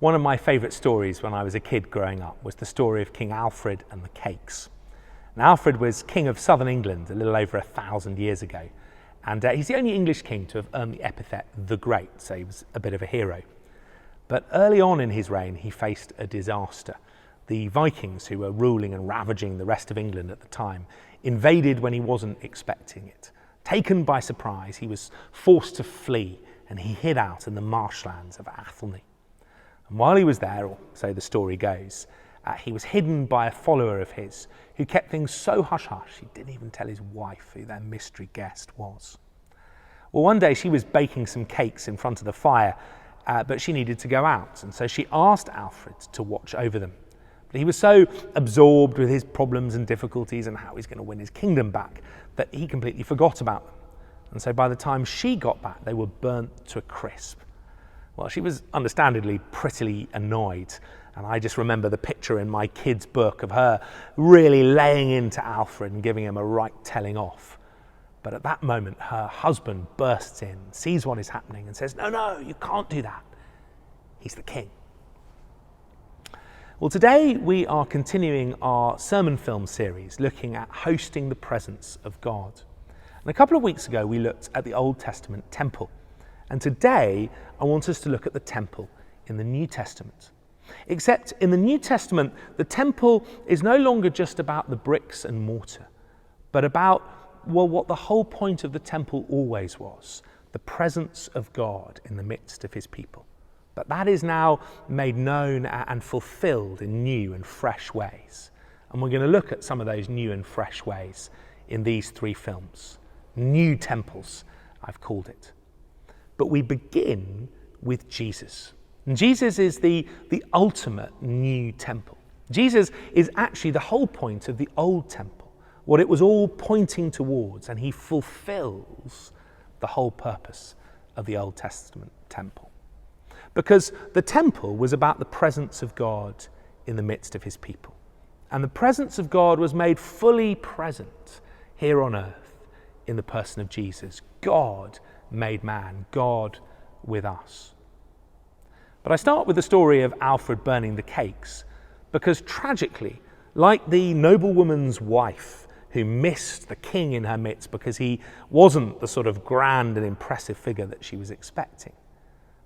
One of my favourite stories when I was a kid growing up was the story of King Alfred and the cakes. And Alfred was king of southern England a little over 1,000 years ago, and he's the only English king to have earned the epithet the Great, so he was a bit of a hero. But early on in his reign he faced a disaster. The Vikings, who were ruling and ravaging the rest of England at the time, invaded when he wasn't expecting it. Taken by surprise, he was forced to flee, and he hid out in the marshlands of Athelney. And while he was there, or so the story goes, he was hidden by a follower of his who kept things so hush-hush he didn't even tell his wife who their mystery guest was. Well, one day she was baking some cakes in front of the fire, but she needed to go out, and so she asked Alfred to watch over them. But he was so absorbed with his problems and difficulties and how he's going to win his kingdom back that he completely forgot about them. And so by the time she got back, they were burnt to a crisp. Well, she was understandably prettily annoyed, and I just remember the picture in my kid's book of her really laying into Alfred and giving him a right telling off. But at that moment, her husband bursts in, sees what is happening and says, No, you can't do that. He's the king. Well, today we are continuing our sermon film series looking at hosting the presence of God. And a couple of weeks ago, we looked at the Old Testament temple. And today, I want us to look at the temple in the New Testament. Except in the New Testament, the temple is no longer just about the bricks and mortar, but about, well, what the whole point of the temple always was, the presence of God in the midst of his people. But that is now made known and fulfilled in new and fresh ways. And we're going to look at some of those new and fresh ways in these three films. New temples, I've called it. But we begin with Jesus. And Jesus is the ultimate new temple. Jesus is actually the whole point of the old temple, what it was all pointing towards, and he fulfills the whole purpose of the Old Testament temple. Because the temple was about the presence of God in the midst of his people. And the presence of God was made fully present here on earth in the person of Jesus. God made man, God with us. But I start with the story of Alfred burning the cakes because tragically, like the noblewoman's wife who missed the king in her midst because he wasn't the sort of grand and impressive figure that she was expecting,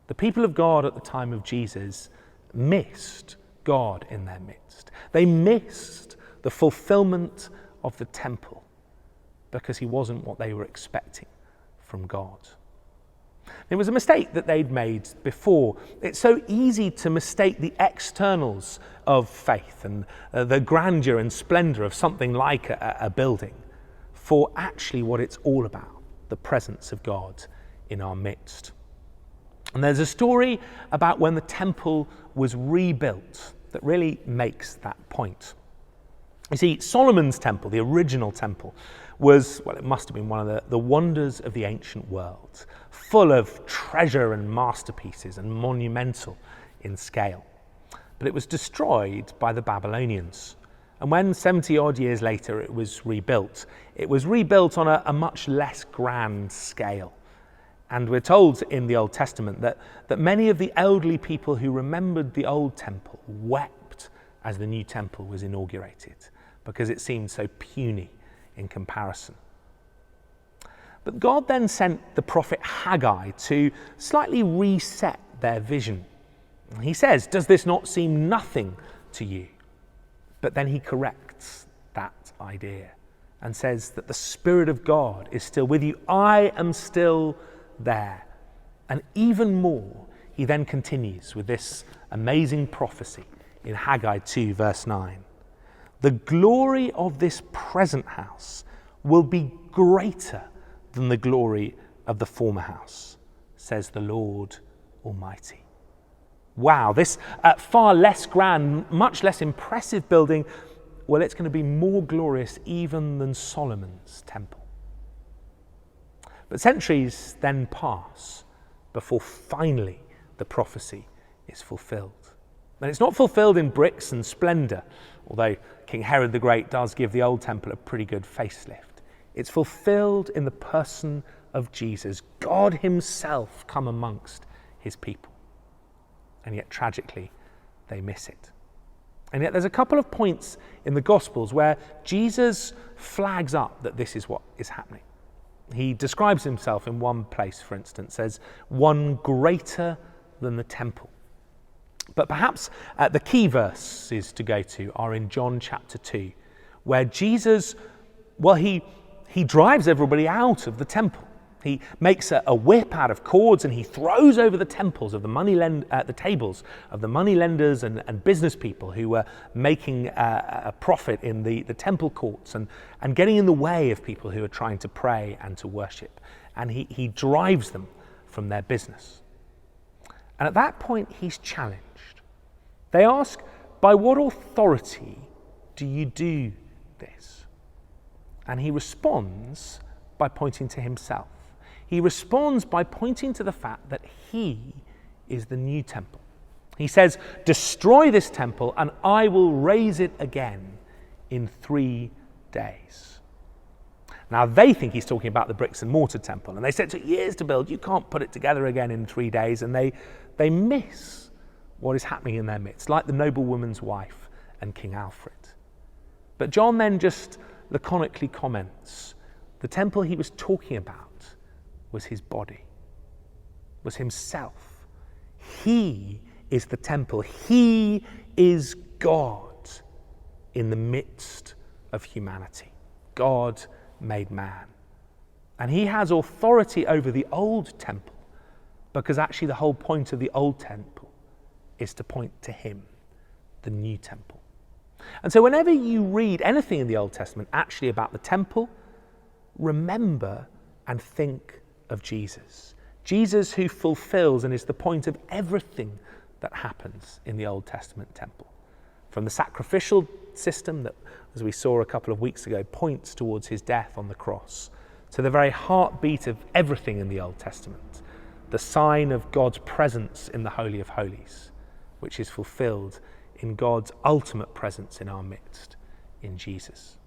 the people of God at the time of Jesus missed God in their midst. They missed the fulfillment of the temple because he wasn't what they were expecting from God. It was a mistake that they'd made before. It's so easy to mistake the externals of faith and the grandeur and splendor of something like a building for actually what it's all about, the presence of God in our midst. And there's a story about when the temple was rebuilt that really makes that point. You see, Solomon's temple, the original temple, was, well, it must have been one of the wonders of the ancient world, full of treasure and masterpieces and monumental in scale. But it was destroyed by the Babylonians. And when 70 odd years later it was rebuilt on a much less grand scale. And we're told in the Old Testament that many of the elderly people who remembered the old temple wept as the new temple was inaugurated because it seemed so puny in comparison. But God then sent the prophet Haggai to slightly reset their vision. He says, "Does this not seem nothing to you?" But then he corrects that idea and says that the Spirit of God is still with you. I am still there. And even more, he then continues with this amazing prophecy in Haggai 2 verse 9. The glory of this present house will be greater than the glory of the former house, says the Lord Almighty. Wow, this far less grand, much less impressive building, well, it's going to be more glorious even than Solomon's temple. But centuries then pass before finally the prophecy is fulfilled. And it's not fulfilled in bricks and splendor, although King Herod the Great does give the old temple a pretty good facelift. It's fulfilled in the person of Jesus, God himself come amongst his people. and yet tragically they miss it. And yet there's a couple of points in the Gospels where Jesus flags up that this is what is happening. He describes himself in one place, for instance, as one greater than the temple. But perhaps the key verses to go to are in John chapter 2, where Jesus, he drives everybody out of the temple. He makes a whip out of cords and he throws over the tables of the money lenders and business people who were making a profit in the temple courts and getting in the way of people who are trying to pray and to worship. And he drives them from their business. And at that point, he's challenged. They ask, by what authority do you do this? And he responds by pointing to himself. He responds by pointing to the fact that he is the new temple. He says, destroy this temple and I will raise it again in 3 days. Now they think he's talking about the bricks and mortar temple, and they said it took years to build. You can't put it together again in 3 days, and they miss what is happening in their midst, like the noblewoman's wife and King Alfred. But John then just laconically comments, the temple he was talking about was his body, was himself. He is the temple. He is God in the midst of humanity. God made man. And he has authority over the old temple, because actually the whole point of the old temple is to point to him, the new temple. And so whenever you read anything in the Old Testament actually about the temple, remember and think of Jesus. Jesus who fulfills and is the point of everything that happens in the Old Testament temple. From the sacrificial system that, as we saw a couple of weeks ago, points towards his death on the cross, to the very heartbeat of everything in the Old Testament, the sign of God's presence in the Holy of Holies, which is fulfilled in God's ultimate presence in our midst, in Jesus.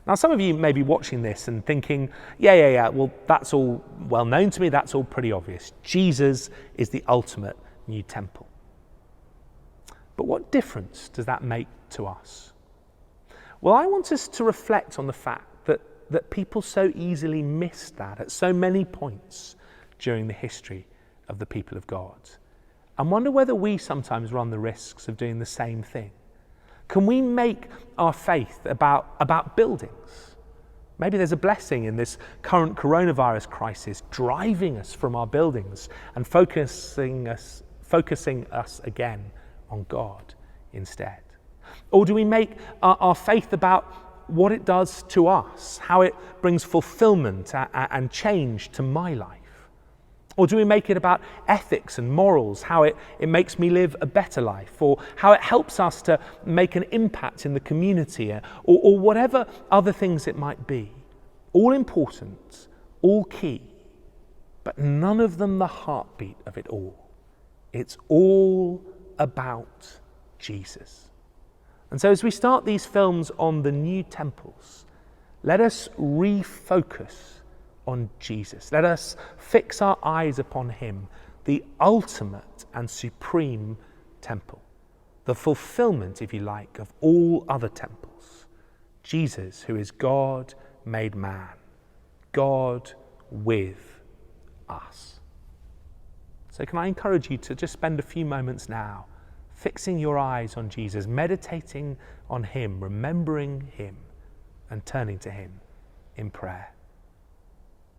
Now, some of you may be watching this and thinking, yeah, well, that's all well known to me, that's all pretty obvious. Jesus is the ultimate new temple. But what difference does that make to us? Well, I want us to reflect on the fact that people so easily miss that at so many points during the history of the people of God, and wonder whether we sometimes run the risks of doing the same thing. Can we make our faith about buildings? Maybe there's a blessing in this current coronavirus crisis driving us from our buildings and focusing us again on God instead. Or do we make our faith about what it does to us, how it brings fulfilment and change to my life? Or do we make it about ethics and morals, how it makes me live a better life, or how it helps us to make an impact in the community, or whatever other things it might be? All important, all key, but none of them the heartbeat of it all. It's all about Jesus. And so as we start these films on the new temples, let us refocus on Jesus. Let us fix our eyes upon him, the ultimate and supreme temple, the fulfillment, if you like, of all other temples. Jesus, who is God made man, God with us. So can I encourage you to just spend a few moments now fixing your eyes on Jesus, meditating on him, remembering him, and turning to him in prayer.